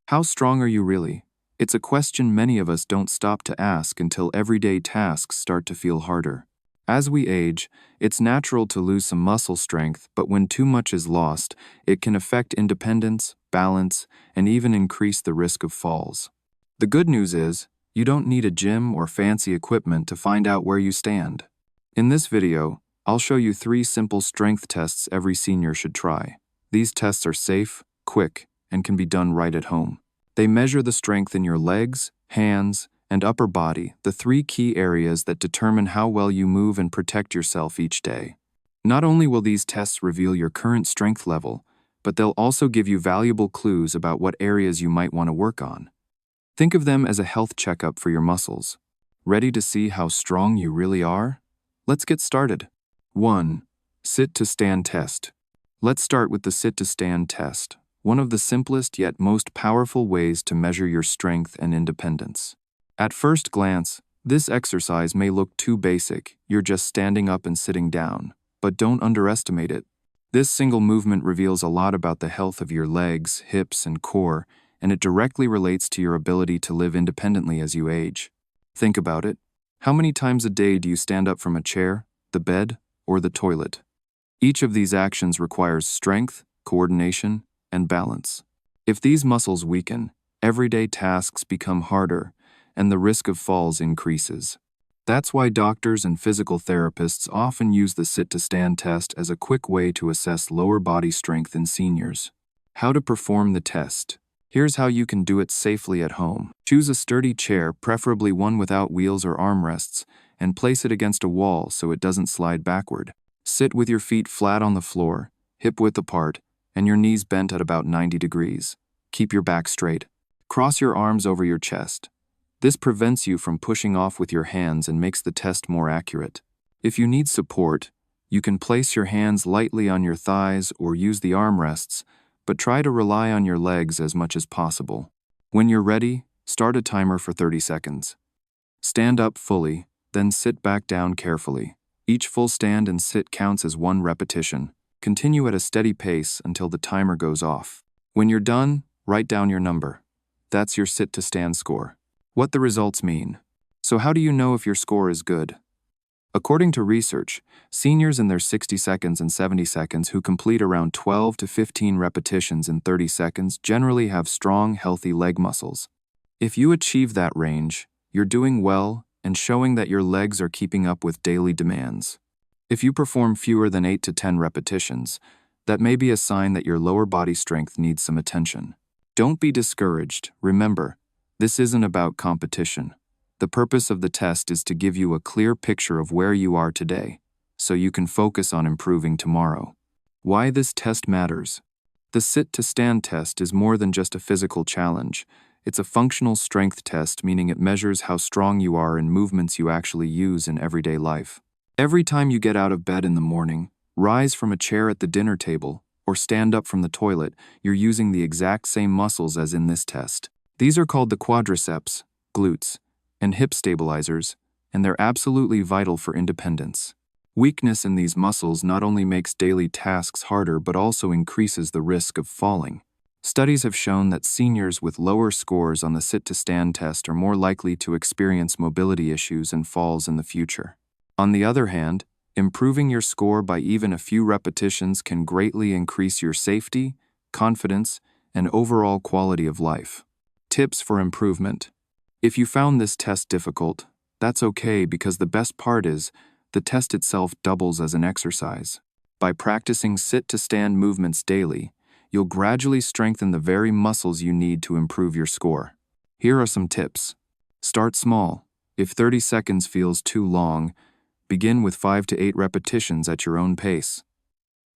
How strong are you really? It's a question many of us don't stop to ask until everyday tasks start to feel harder. As we age, it's natural to lose some muscle strength, but when too much is lost, it can affect independence, balance, and even increase the risk of falls. The good news is, you don't need a gym or fancy equipment to find out where you stand. In this video, I'll show you 3 simple strength tests every senior should try. These tests are safe, quick, and can be done right at home. They measure the strength in your legs, hands, and upper body, the 3 key areas that determine how well you move and protect yourself each day. Not only will these tests reveal your current strength level, but they'll also give you valuable clues about what areas you might want to work on. Think of them as a health checkup for your muscles. Ready to see how strong you really are? Let's get started. 1. Sit to stand test. Let's start with the sit to stand test, one of the simplest yet most powerful ways to measure your strength and independence. At first glance, this exercise may look too basic, you're just standing up and sitting down, but don't underestimate it. This single movement reveals a lot about the health of your legs, hips, and core, and it directly relates to your ability to live independently as you age. Think about it. How many times a day do you stand up from a chair, the bed, or the toilet? Each of these actions requires strength, coordination, and balance. If these muscles weaken, everyday tasks become harder, and the risk of falls increases. That's why doctors and physical therapists often use the sit-to-stand test as a quick way to assess lower body strength in seniors. How to perform the test. Here's how you can do it safely at home. Choose a sturdy chair, preferably one without wheels or armrests, and place it against a wall so it doesn't slide backward. Sit with your feet flat on the floor, hip-width apart, and your knees bent at about 90 degrees. Keep your back straight. Cross your arms over your chest. This prevents you from pushing off with your hands and makes the test more accurate. If you need support, you can place your hands lightly on your thighs or use the armrests, but try to rely on your legs as much as possible. When you're ready, start a timer for 30 seconds. Stand up fully, then sit back down carefully. Each full stand and sit counts as 1 repetition. Continue at a steady pace until the timer goes off. When you're done, write down your number. That's your sit-to-stand score. What the results mean. So how do you know if your score is good? According to research, seniors in their 60 seconds and 70 seconds who complete around 12 to 15 repetitions in 30 seconds generally have strong, healthy leg muscles. If you achieve that range, you're doing well and showing that your legs are keeping up with daily demands. If you perform fewer than 8 to 10 repetitions, that may be a sign that your lower body strength needs some attention. Don't be discouraged. Remember, this isn't about competition. The purpose of the test is to give you a clear picture of where you are today, so you can focus on improving tomorrow. Why this test matters. The sit-to-stand test is more than just a physical challenge. It's a functional strength test, meaning it measures how strong you are in movements you actually use in everyday life. Every time you get out of bed in the morning, rise from a chair at the dinner table, or stand up from the toilet, you're using the exact same muscles as in this test. These are called the quadriceps, glutes, and hip stabilizers, and they're absolutely vital for independence. Weakness in these muscles not only makes daily tasks harder but also increases the risk of falling. Studies have shown that seniors with lower scores on the sit-to-stand test are more likely to experience mobility issues and falls in the future. On the other hand, improving your score by even a few repetitions can greatly increase your safety, confidence, and overall quality of life. Tips for improvement. If you found this test difficult, that's okay because the best part is, the test itself doubles as an exercise. By practicing sit-to-stand movements daily, you'll gradually strengthen the very muscles you need to improve your score. Here are some tips. Start small. If 30 seconds feels too long, begin with 5 to 8 repetitions at your own pace.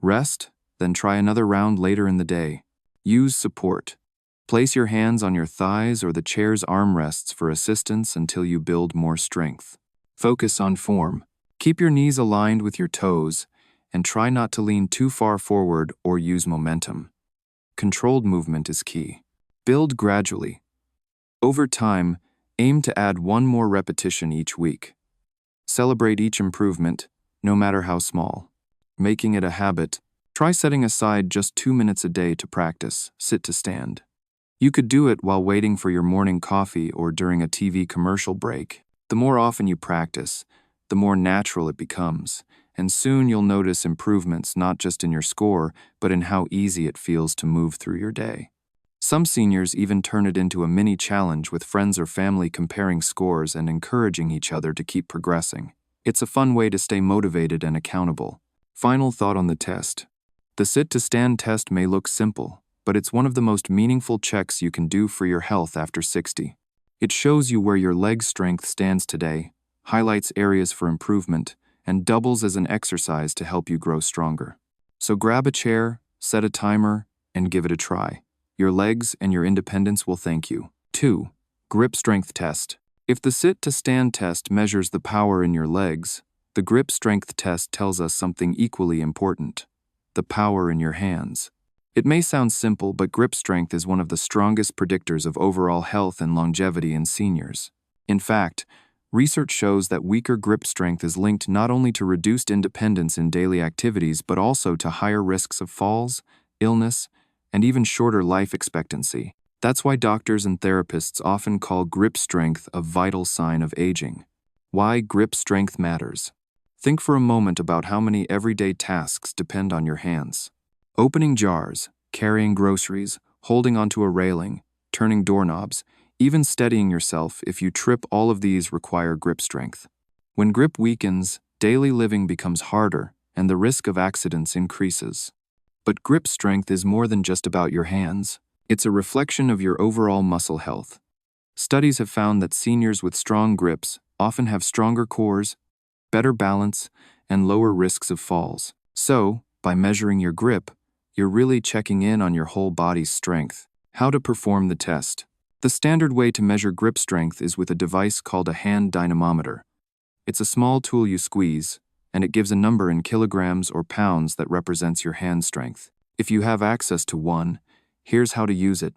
Rest, then try another round later in the day. Use support. Place your hands on your thighs or the chair's armrests for assistance until you build more strength. Focus on form. Keep your knees aligned with your toes and try not to lean too far forward or use momentum. Controlled movement is key. Build gradually. Over time, aim to add 1 more repetition each week. Celebrate each improvement, no matter how small. Making it a habit, try setting aside just 2 minutes a day to practice sit to stand. You could do it while waiting for your morning coffee or during a TV commercial break. The more often you practice, the more natural it becomes, and soon you'll notice improvements not just in your score, but in how easy it feels to move through your day. Some seniors even turn it into a mini challenge with friends or family comparing scores and encouraging each other to keep progressing. It's a fun way to stay motivated and accountable. Final thought on the test. The sit-to-stand test may look simple, but it's one of the most meaningful checks you can do for your health after 60. It shows you where your leg strength stands today, highlights areas for improvement, and doubles as an exercise to help you grow stronger. So grab a chair, set a timer, and give it a try. Your legs and your independence will thank you. 2. Grip strength test. If the sit-to-stand test measures the power in your legs, the grip strength test tells us something equally important: the power in your hands. It may sound simple, but grip strength is one of the strongest predictors of overall health and longevity in seniors. In fact, research shows that weaker grip strength is linked not only to reduced independence in daily activities but also to higher risks of falls, illness, and even shorter life expectancy. That's why doctors and therapists often call grip strength a vital sign of aging. Why grip strength matters. Think for a moment about how many everyday tasks depend on your hands. Opening jars, carrying groceries, holding onto a railing, turning doorknobs, even steadying yourself. If you trip, all of these require grip strength. When grip weakens, daily living becomes harder and the risk of accidents increases. But grip strength is more than just about your hands. It's a reflection of your overall muscle health. Studies have found that seniors with strong grips often have stronger cores, better balance, and lower risks of falls. So, by measuring your grip, you're really checking in on your whole body's strength. How to perform the test. The standard way to measure grip strength is with a device called a hand dynamometer. It's a small tool you squeeze, and it gives a number in kilograms or pounds that represents your hand strength. If you have access to one, here's how to use it.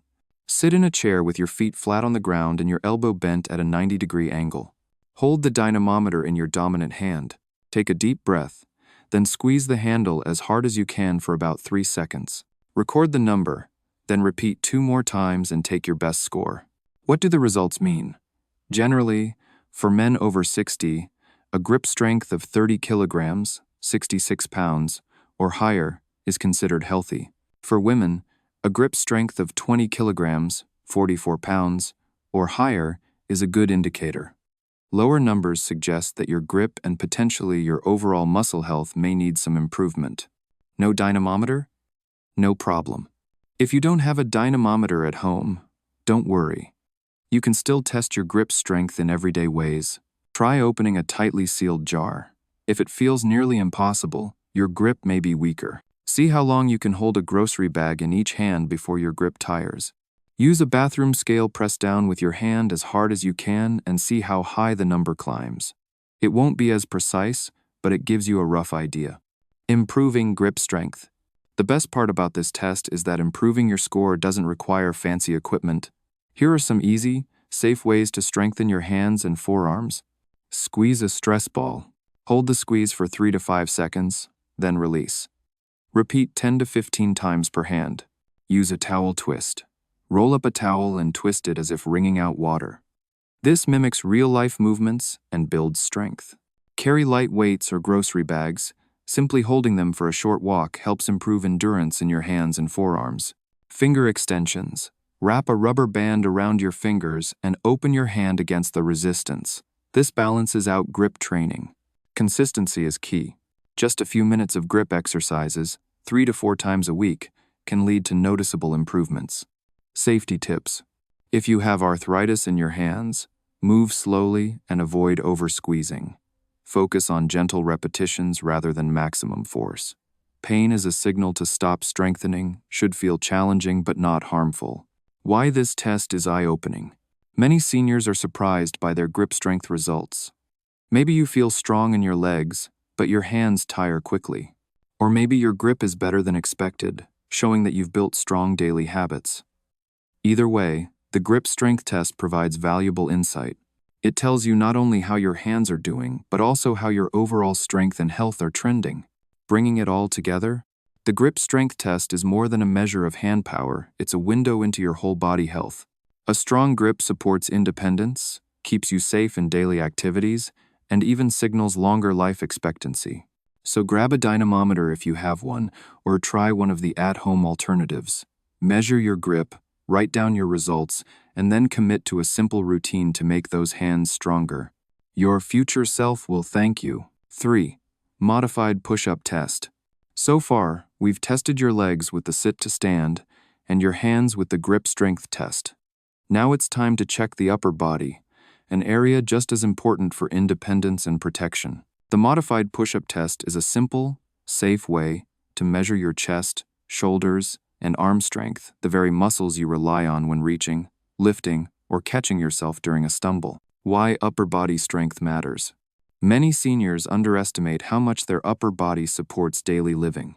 Sit in a chair with your feet flat on the ground and your elbow bent at a 90-degree angle. Hold the dynamometer in your dominant hand. Take a deep breath, then squeeze the handle as hard as you can for about 3 seconds. Record the number, then repeat 2 more times and take your best score. What do the results mean? Generally, for men over 60, a grip strength of 30 kilograms, 66 pounds, or higher is considered healthy. For women, a grip strength of 20 kilograms, 44 pounds, or higher is a good indicator. Lower numbers suggest that your grip and potentially your overall muscle health may need some improvement. No dynamometer? No problem. If you don't have a dynamometer at home, don't worry. You can still test your grip strength in everyday ways. Try opening a tightly sealed jar. If it feels nearly impossible, your grip may be weaker. See how long you can hold a grocery bag in each hand before your grip tires. Use a bathroom scale, press down with your hand as hard as you can and see how high the number climbs. It won't be as precise, but it gives you a rough idea. Improving grip strength. The best part about this test is that improving your score doesn't require fancy equipment. Here are some easy, safe ways to strengthen your hands and forearms. Squeeze a stress ball. Hold the squeeze for 3 to 5 seconds, then release. Repeat 10 to 15 times per hand. Use a towel twist. Roll up a towel and twist it as if wringing out water. This mimics real-life movements and builds strength. Carry light weights or grocery bags. Simply holding them for a short walk helps improve endurance in your hands and forearms. Finger extensions. Wrap a rubber band around your fingers and open your hand against the resistance. This balances out grip training. Consistency is key. Just a few minutes of grip exercises, 3 to 4 times a week, can lead to noticeable improvements. Safety tips. If you have arthritis in your hands, move slowly and avoid over-squeezing. Focus on gentle repetitions rather than maximum force. Pain is a signal to stop strengthening, should feel challenging but not harmful. Why this test is eye-opening. Many seniors are surprised by their grip strength results. Maybe you feel strong in your legs, but your hands tire quickly. Or maybe your grip is better than expected, showing that you've built strong daily habits. Either way, the grip strength test provides valuable insight. It tells you not only how your hands are doing, but also how your overall strength and health are trending. Bringing it all together, The grip strength test is more than a measure of hand power, it's a window into your whole body health. A strong grip supports independence, keeps you safe in daily activities, and even signals longer life expectancy. So grab a dynamometer if you have one, or try one of the at-home alternatives. Measure your grip, write down your results, and then commit to a simple routine to make those hands stronger. Your future self will thank you. 3. Modified push-up test. So far, we've tested your legs with the sit to stand and your hands with the grip strength test. Now it's time to check the upper body, an area just as important for independence and protection. The modified push-up test is a simple, safe way to measure your chest, shoulders, and arm strength, the very muscles you rely on when reaching, lifting, or catching yourself during a stumble. Why upper body strength matters. Many seniors underestimate how much their upper body supports daily living.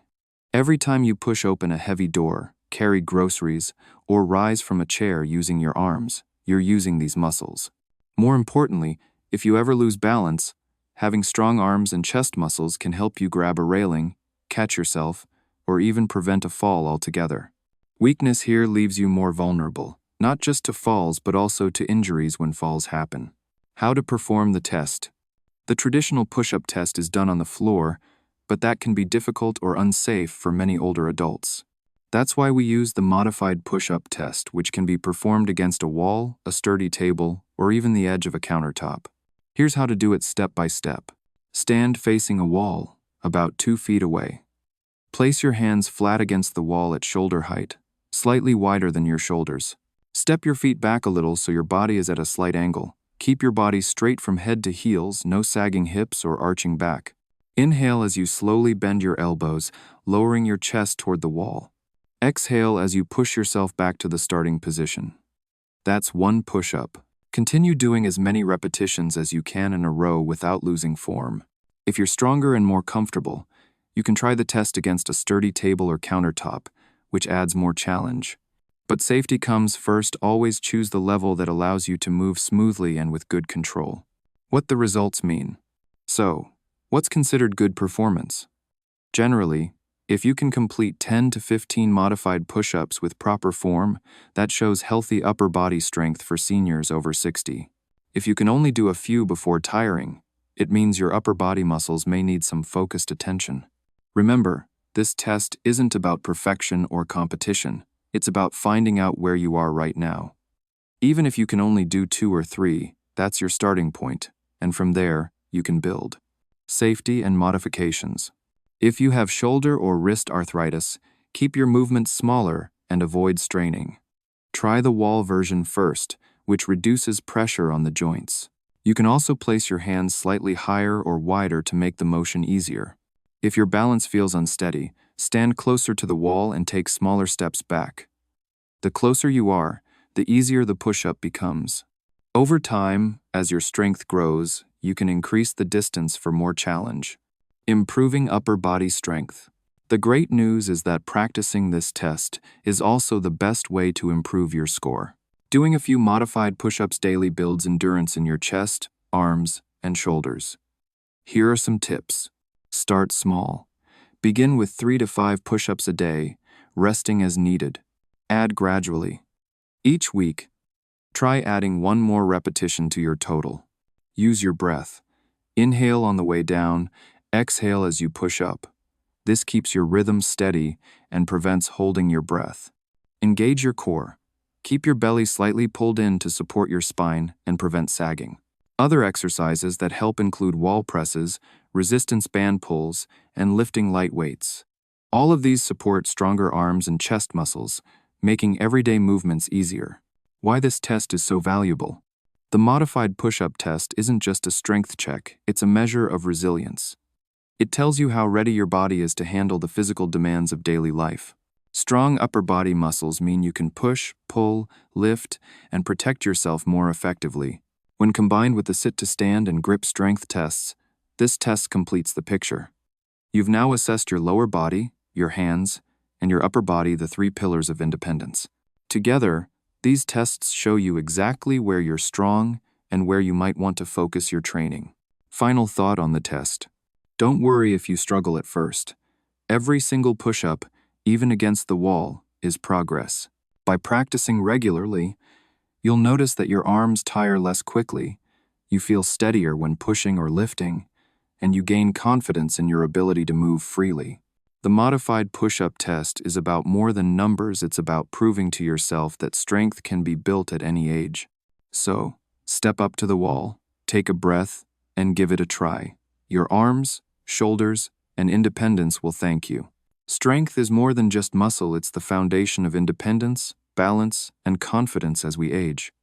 Every time you push open a heavy door, carry groceries, or rise from a chair using your arms, you're using these muscles. More importantly, if you ever lose balance, having strong arms and chest muscles can help you grab a railing, catch yourself, or even prevent a fall altogether. Weakness here leaves you more vulnerable, not just to falls but also to injuries when falls happen. How to perform the test. The traditional push-up test is done on the floor, but that can be difficult or unsafe for many older adults. That's why we use the modified push-up test, which can be performed against a wall, a sturdy table, or even the edge of a countertop. Here's how to do it step by step. Stand facing a wall, about 2 feet away. Place your hands flat against the wall at shoulder height, slightly wider than your shoulders. Step your feet back a little so your body is at a slight angle. Keep your body straight from head to heels, no sagging hips or arching back. Inhale as you slowly bend your elbows, lowering your chest toward the wall. Exhale as you push yourself back to the starting position. That's 1 push-up. Continue doing as many repetitions as you can in a row without losing form. If you're stronger and more comfortable, you can try the test against a sturdy table or countertop, which adds more challenge. But safety comes first. Always choose the level that allows you to move smoothly and with good control. What the results mean. So, what's considered good performance? Generally, if you can complete 10 to 15 modified push-ups with proper form, that shows healthy upper body strength for seniors over 60. If you can only do a few before tiring, it means your upper body muscles may need some focused attention. Remember, this test isn't about perfection or competition. It's about finding out where you are right now. Even if you can only do 2 or 3, that's your starting point, and from there, you can build. Safety and modifications. If you have shoulder or wrist arthritis, keep your movements smaller and avoid straining. Try the wall version first, which reduces pressure on the joints. You can also place your hands slightly higher or wider to make the motion easier. If your balance feels unsteady, stand closer to the wall and take smaller steps back. The closer you are, the easier the push-up becomes. Over time, as your strength grows, you can increase the distance for more challenge. Improving upper body strength. The great news is that practicing this test is also the best way to improve your score. Doing a few modified push-ups daily builds endurance in your chest, arms, and shoulders. Here are some tips. Start small. Begin with 3 to 5 push-ups a day, resting as needed. Add gradually. Each week, try adding 1 more repetition to your total. Use your breath. Inhale on the way down, exhale as you push up. This keeps your rhythm steady and prevents holding your breath. Engage your core. Keep your belly slightly pulled in to support your spine and prevent sagging. Other exercises that help include wall presses, resistance band pulls, and lifting light weights. All of these support stronger arms and chest muscles, making everyday movements easier. Why this test is so valuable. The modified push-up test isn't just a strength check, it's a measure of resilience. It tells you how ready your body is to handle the physical demands of daily life. Strong upper body muscles mean you can push, pull, lift, and protect yourself more effectively. When combined with the sit-to-stand and grip strength tests, this test completes the picture. You've now assessed your lower body, your hands, and your upper body, the 3 pillars of independence. Together, these tests show you exactly where you're strong and where you might want to focus your training. Final thought on the test. Don't worry if you struggle at first. Every single push-up, even against the wall, is progress. By practicing regularly, you'll notice that your arms tire less quickly, you feel steadier when pushing or lifting, and you gain confidence in your ability to move freely. The modified push-up test is about more than numbers, it's about proving to yourself that strength can be built at any age. So, step up to the wall, take a breath, and give it a try. Your arms, shoulders, and independence will thank you. Strength is more than just muscle, it's the foundation of independence, balance, and confidence as we age.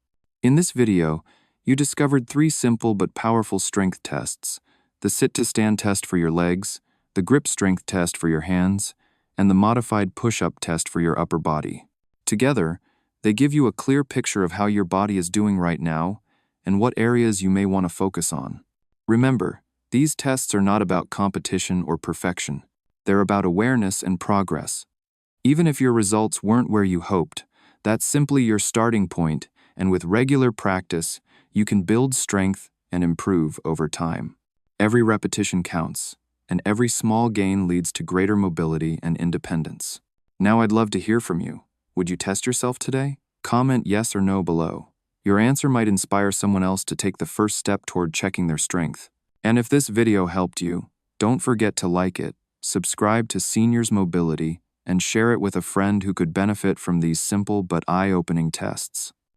In this video, you discovered 3 simple but powerful strength tests: the sit-to-stand test for your legs, the grip strength test for your hands, and the modified push-up test for your upper body. Together, they give you a clear picture of how your body is doing right now and what areas you may want to focus on. Remember, these tests are not about competition or perfection. They're about awareness and progress. Even if your results weren't where you hoped, that's simply your starting point, and with regular practice, you can build strength and improve over time. Every repetition counts, and every small gain leads to greater mobility and independence. Now I'd love to hear from you. Would you test yourself today? Comment yes or no below. Your answer might inspire someone else to take the first step toward checking their strength. And if this video helped you, don't forget to like it, subscribe to Seniors Mobility, and share it with a friend who could benefit from these simple but eye-opening tests.